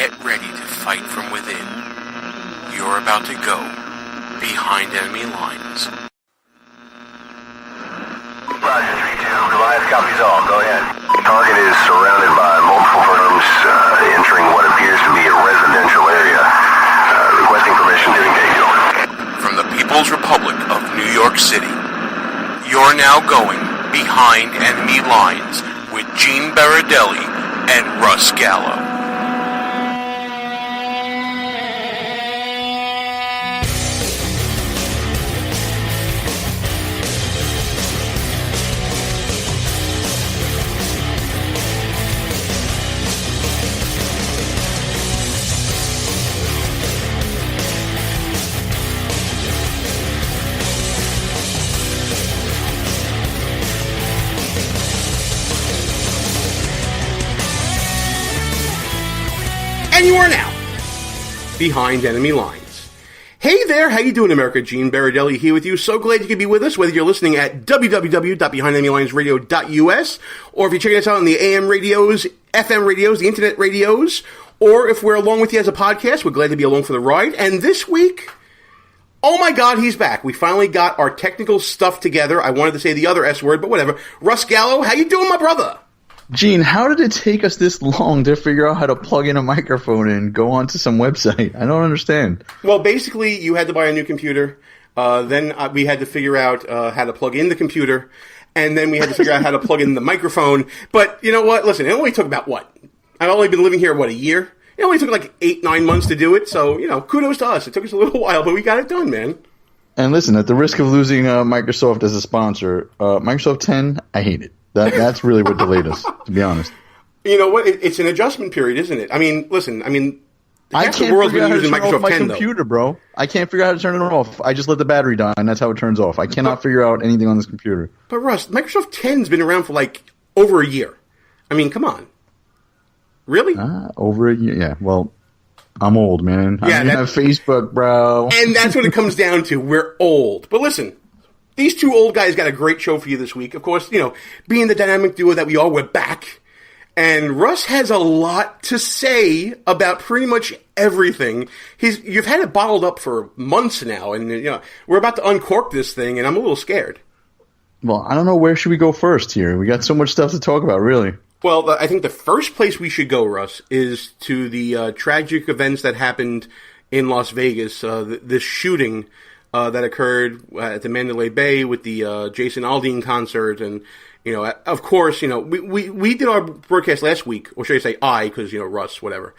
Get ready to fight from within. You're about to go behind enemy lines. Roger, 3-2. Goliath copies all. Go ahead. Target is surrounded by multiple firms entering what appears to be a residential area. Requesting permission to engage. From the People's Republic of New York City, you're now going behind enemy lines with Gene Berardelli and Russ Gallo. And you are now behind enemy lines. Hey there, how you doing, America? Gene Berardelli here with you. So glad you could be with us, whether you're listening at www.behindenemylinesradio.us, or if you're checking us out on the AM radios, FM radios, the internet radios, or if we're along with you as a podcast, we're glad to be along for the ride. And this week, oh my God, he's back. We finally got our technical stuff together. I wanted to say the other S word, but whatever. Russ Gallo, how you doing, my brother? Gene, how did it take us this long to figure out how to plug in a microphone and go onto some website? I don't understand. Well, basically, you had to buy a new computer. Then we had to figure out how to plug in the computer. And then we had to figure out how to plug in the microphone. But you know what? Listen, it only took about what? I've only been living here, a year? It only took like 8-9 months to do it. So, kudos to us. It took us a little while, but we got it done, man. And listen, at the risk of losing Microsoft as a sponsor, Microsoft 10, I hate it. That's really what delayed us, to be honest. You know what? It's an adjustment period, isn't it? I mean, listen, I can't figure out how to turn off my computer, bro. I can't figure out how to turn it off. I just let the battery die, and that's how it turns off. I cannot figure out anything on this computer. But Russ, Microsoft 10's been around for over a year. I mean, come on. Really? Over a year? Yeah, well, I'm old, man. I don't have Facebook, bro. And that's what it comes down to. We're old. But listen, these two old guys got a great show for you this week. Of course, being the dynamic duo that we are, we're back. And Russ has a lot to say about pretty much everything. You've had it bottled up for months now, and we're about to uncork this thing, and I'm a little scared. Well, I don't know, where should we go first here? We got so much stuff to talk about, really. Well, I think the first place we should go, Russ, is to the tragic events that happened in Las Vegas. This shooting that occurred at the Mandalay Bay with the Jason Aldean concert, and of course, we did our broadcast last week, or should I say I, because Russ, whatever.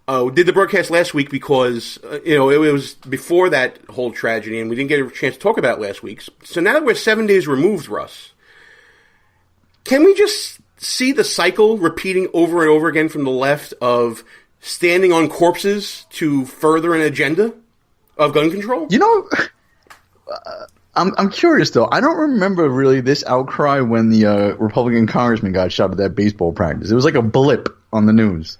Did the broadcast last week because it was before that whole tragedy, and we didn't get a chance to talk about it last week. So now that we're 7 days removed, Russ, can we just see the cycle repeating over and over again from the left of standing on corpses to further an agenda of gun control? I'm curious, though. I don't remember really this outcry when the Republican congressman got shot at that baseball practice. It was like a blip on the news.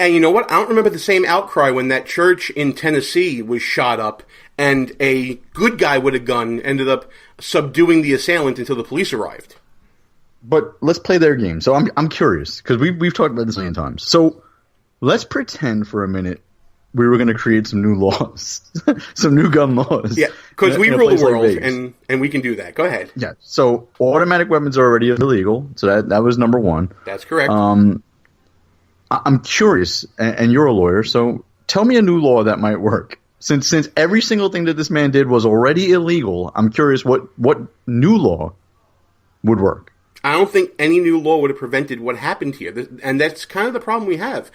And you know what? I don't remember the same outcry when that church in Tennessee was shot up and a good guy with a gun ended up subduing the assailant until the police arrived. But let's play their game. So I'm curious, because we've talked about this a million times. So let's pretend for a minute we were going to create some new laws, some new gun laws. Yeah, because we rule the world, and we can do that. Go ahead. Yeah, so automatic weapons are already illegal, so that was number one. That's correct. I'm curious, and you're a lawyer, so tell me a new law that might work. Since every single thing that this man did was already illegal, I'm curious what new law would work. I don't think any new law would have prevented what happened here, and that's kind of the problem we have.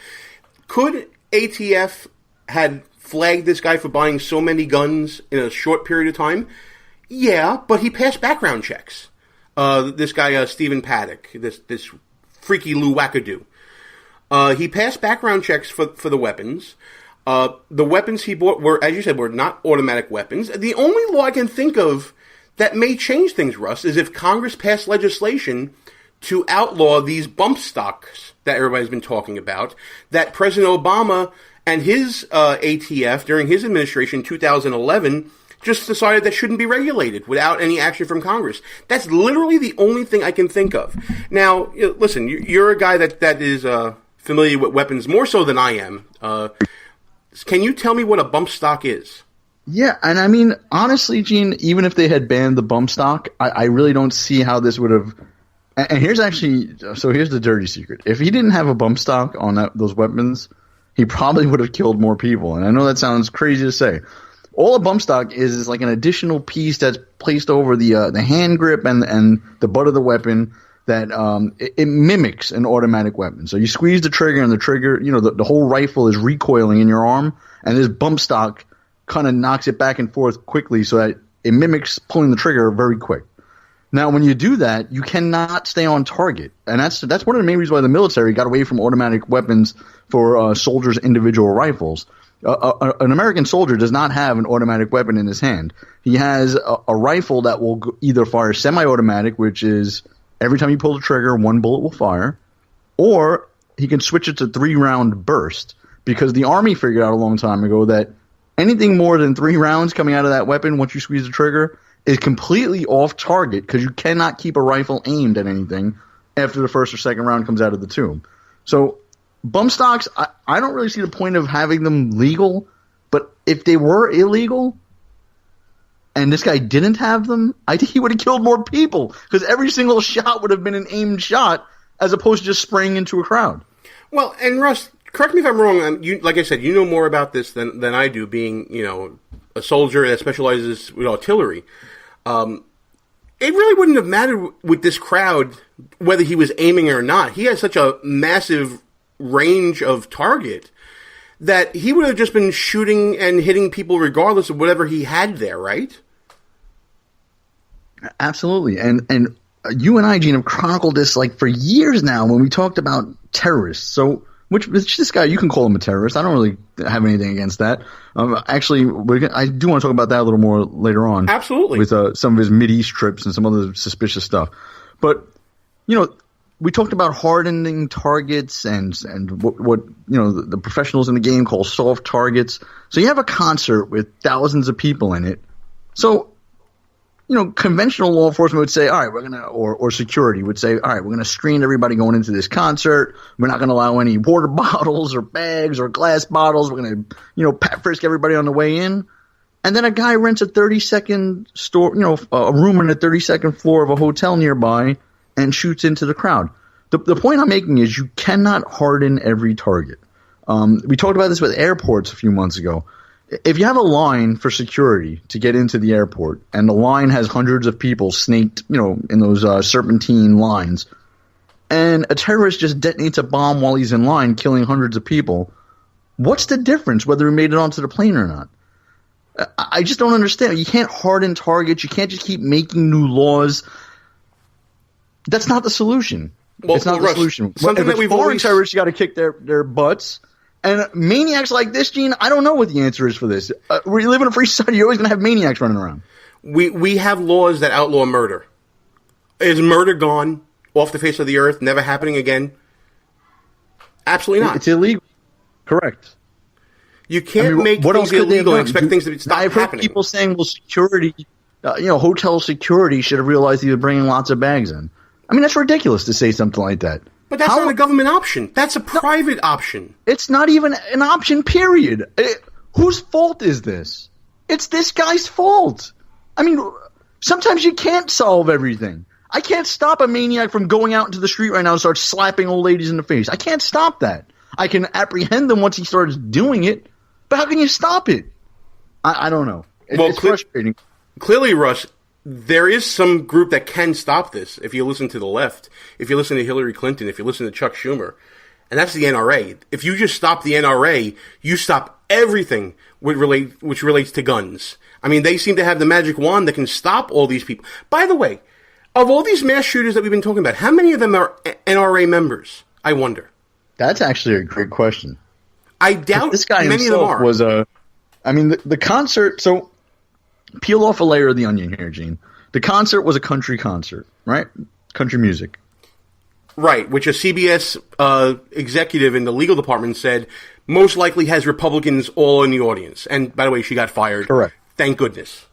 Could ATF had flagged this guy for buying so many guns in a short period of time? Yeah, but he passed background checks. This guy, Stephen Paddock, this freaky Lou Wackadoo. He passed background checks for the weapons. The weapons he bought were, as you said, were not automatic weapons. The only law I can think of that may change things, Russ, is if Congress passed legislation to outlaw these bump stocks that everybody's been talking about, that President Obama and his ATF during his administration in 2011 just decided that shouldn't be regulated without any action from Congress. That's literally the only thing I can think of. Now, listen, you're a guy that is familiar with weapons more so than I am. Can you tell me what a bump stock is? Yeah, and I mean, honestly, Gene, even if they had banned the bump stock, I really don't see how this would have. And here's the dirty secret. If he didn't have a bump stock on those weapons, he probably would have killed more people. And I know that sounds crazy to say. All a bump stock is like an additional piece that's placed over the hand grip and the butt of the weapon that it mimics an automatic weapon. So you squeeze the trigger, and the trigger, the whole rifle is recoiling in your arm, and this bump stock kind of knocks it back and forth quickly so that it mimics pulling the trigger very quick. Now, when you do that, you cannot stay on target, and that's one of the main reasons why the military got away from automatic weapons for soldiers' individual rifles. An American soldier does not have an automatic weapon in his hand. He has a rifle that will either fire semi-automatic, which is every time you pull the trigger, one bullet will fire, or he can switch it to 3-round burst, because the Army figured out a long time ago that anything more than 3 rounds coming out of that weapon once you squeeze the trigger is completely off target, because you cannot keep a rifle aimed at anything after the first or second round comes out of the tube. So bump stocks, I don't really see the point of having them legal, but if they were illegal and this guy didn't have them, I think he would have killed more people, because every single shot would have been an aimed shot as opposed to just spraying into a crowd. Well, and Russ, correct me if I'm wrong. Like I said, you know more about this than I do, being a soldier that specializes with artillery. It really wouldn't have mattered with this crowd whether he was aiming or not. He has such a massive range of target that he would have just been shooting and hitting people regardless of whatever he had there, right? Absolutely. And you and I, Gene, have chronicled this like for years now when we talked about terrorists. So which this guy, you can call him a terrorist. I don't really have anything against that. Actually, I do want to talk about that a little more later on. Absolutely. With some of his Mideast trips and some other suspicious stuff. But, we talked about hardening targets and what the professionals in the game call soft targets. So you have a concert with thousands of people in it. So, conventional law enforcement would say, all right, we're going to, or security would say, all right, we're going to screen everybody going into this concert. We're not going to allow any water bottles or bags or glass bottles. We're going to, pat frisk everybody on the way in. And then a guy rents a 30-second store, a room on the 32nd floor of a hotel nearby and shoots into the crowd. The point I'm making is you cannot harden every target. We talked about this with airports a few months ago. If you have a line for security to get into the airport, and the line has hundreds of people snaked, in those serpentine lines, and a terrorist just detonates a bomb while he's in line, killing hundreds of people, what's the difference whether he made it onto the plane or not? I just don't understand. You can't harden targets. You can't just keep making new laws. That's not the solution. Well, it's not the solution. Something if it's foreign terrorists, you got to kick their butts. And maniacs like this, Gene, I don't know what the answer is for this. We live in a free society. You're always going to have maniacs running around. We have laws that outlaw murder. Is murder gone off the face of the earth, never happening again? Absolutely not. It's illegal. Correct. You can't make things illegal and expect things to stop I've happening. Heard people saying, well, security, hotel security should have realized he was bringing lots of bags in. I mean, that's ridiculous to say something like that. But that's not a government option. That's a private option. It's not even an option, period. Whose fault is this? It's this guy's fault. I mean, sometimes you can't solve everything. I can't stop a maniac from going out into the street right now and start slapping old ladies in the face. I can't stop that. I can apprehend them once he starts doing it, but how can you stop it? I don't know. It's frustrating. Clearly, Russ, there is some group that can stop this if you listen to the left, if you listen to Hillary Clinton, if you listen to Chuck Schumer, and that's the NRA. If you just stop the NRA, you stop everything which relates to guns. I mean, they seem to have the magic wand that can stop all these people. By the way, of all these mass shooters that we've been talking about, how many of them are NRA members? I wonder. That's actually a great question. I doubt this guy many of them are. Was the concert. So peel off a layer of the onion here, Gene. The concert was a country concert, right? Country music. Right, which a CBS executive in the legal department said most likely has Republicans all in the audience. And by the way, she got fired. Correct. Thank goodness.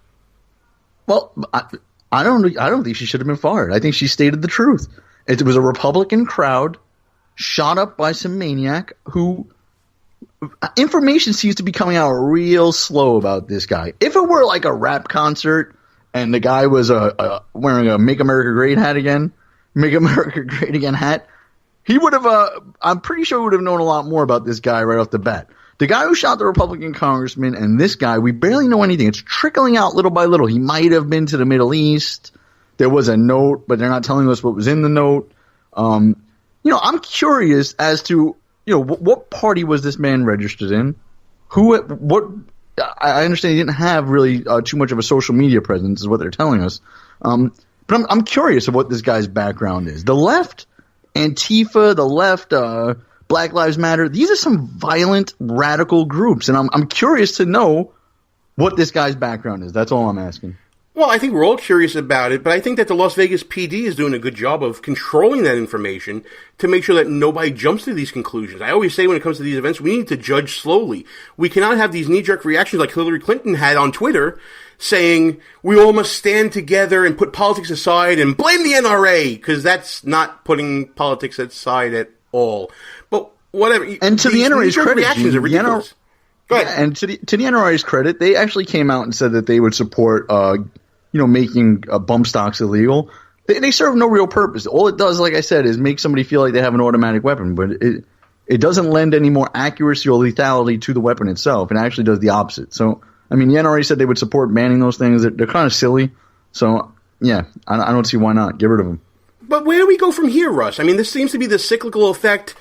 Well, I don't think she should have been fired. I think she stated the truth. It was a Republican crowd. shot up by some maniac who information seems to be coming out real slow about this guy. If it were like a rap concert and the guy was wearing a Make America Great hat again, Make America Great Again hat, he would have, I'm pretty sure would have known a lot more about this guy right off the bat. The guy who shot the Republican congressman and this guy, we barely know anything. It's trickling out little by little. He might have been to the Middle East. There was a note, but they're not telling us what was in the note. I'm curious as to, what party was this man registered in? I understand he didn't have really too much of a social media presence is what they're telling us. But I'm curious of what this guy's background is. The left, Antifa, the left, Black Lives Matter, these are some violent, radical groups, and I'm curious to know what this guy's background is. That's all I'm asking. Well, I think we're all curious about it, but I think that the Las Vegas PD is doing a good job of controlling that information to make sure that nobody jumps to these conclusions. I always say when it comes to these events, we need to judge slowly. We cannot have these knee-jerk reactions like Hillary Clinton had on Twitter saying we all must stand together and put politics aside and blame the NRA, because that's not putting politics aside at all. But whatever. And to the NRA's credit, reactions are ridiculous. Go ahead. Yeah, and to the NRA's credit, they actually came out and said that they would support, making bump stocks illegal. They serve no real purpose. All it does, like I said, is make somebody feel like they have an automatic weapon, but it doesn't lend any more accuracy or lethality to the weapon itself. It actually does the opposite. So, the NRA said they would support banning those things. They're kind of silly. So, yeah, I don't see why not. Get rid of them. But where do we go from here, Russ? This seems to be the cyclical effect.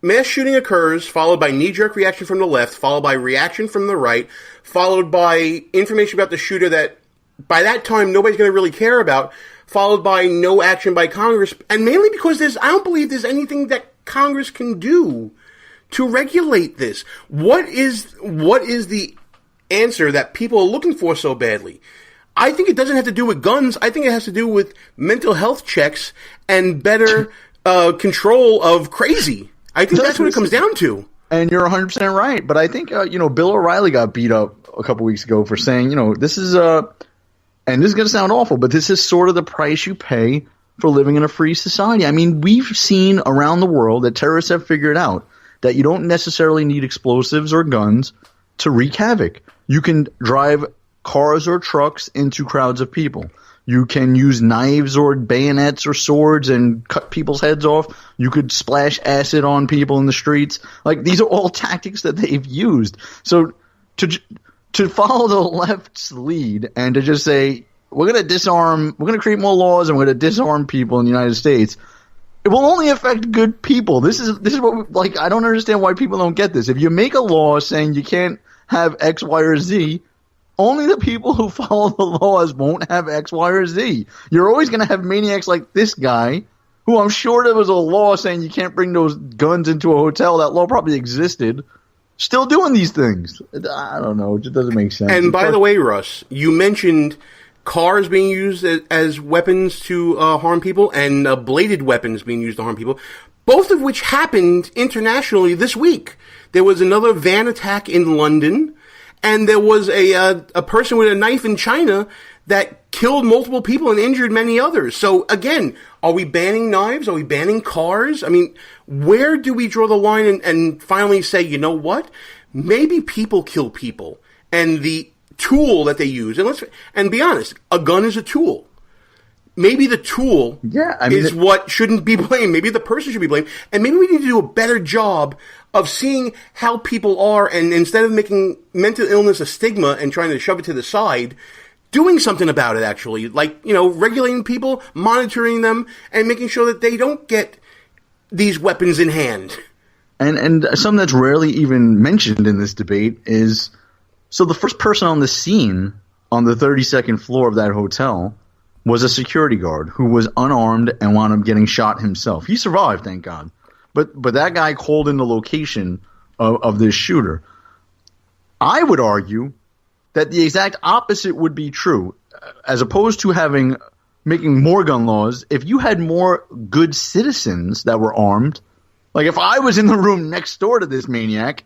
Mass shooting occurs, followed by knee-jerk reaction from the left, followed by reaction from the right, followed by information about the shooter that by that time nobody's going to really care about, followed by no action by Congress, and mainly because I don't believe there's anything that Congress can do to regulate this. What is the answer that people are looking for so badly? I think it doesn't have to do with guns. I think it has to do with mental health checks and better control of crazy. I think that's what it comes down to. And you're 100% right. But I think, Bill O'Reilly got beat up a couple weeks ago for saying, this is and this is going to sound awful, but this is sort of the price you pay for living in a free society. We've seen around the world that terrorists have figured out that you don't necessarily need explosives or guns to wreak havoc. You can drive cars or trucks into crowds of people. You can use knives or bayonets or swords and cut people's heads off. You could splash acid on people in the streets. These are all tactics that they've used. So to follow the left's lead and to just say, we're going to create more laws and we're going to disarm people in the United States, it will only affect good people. This is what I don't understand why people don't get this. If you make a law saying you can't have X, Y, or Z, only the people who follow the laws won't have X, Y, or Z. You're always going to have maniacs like this guy, who I'm sure there was a law saying you can't bring those guns into a hotel. That law probably existed. Still doing these things. I don't know. It just doesn't make sense. And by the way, Russ, you mentioned cars being used as weapons to harm people and bladed weapons being used to harm people, both of which happened internationally this week. There was another van attack in London, and there was a person with a knife in China that killed multiple people and injured many others. So, again, are we banning knives? Are we banning cars? Where do we draw the line and finally say, you know what? Maybe people kill people. And the tool that they use, and be honest, a gun is a tool. Maybe the tool is what shouldn't be blamed. Maybe the person should be blamed. And maybe we need to do a better job of seeing how people are, and instead of making mental illness a stigma and trying to shove it to the side, doing something about it, actually. Regulating people, monitoring them, and making sure that they don't get these weapons in hand. And something that's rarely even mentioned in this debate is, so the first person on the scene on the 32nd floor of that hotel was a security guard who was unarmed and wound up getting shot himself. He survived, thank God. But that guy called in the location of this shooter. I would argue that the exact opposite would be true. As opposed to making more gun laws, if you had more good citizens that were armed, if I was in the room next door to this maniac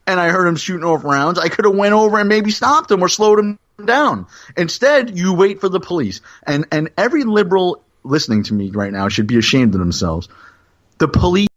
and I heard him shooting off rounds, I could have went over and maybe stopped him or slowed him down. Instead, you wait for the police. And every liberal listening to me right now should be ashamed of themselves. The police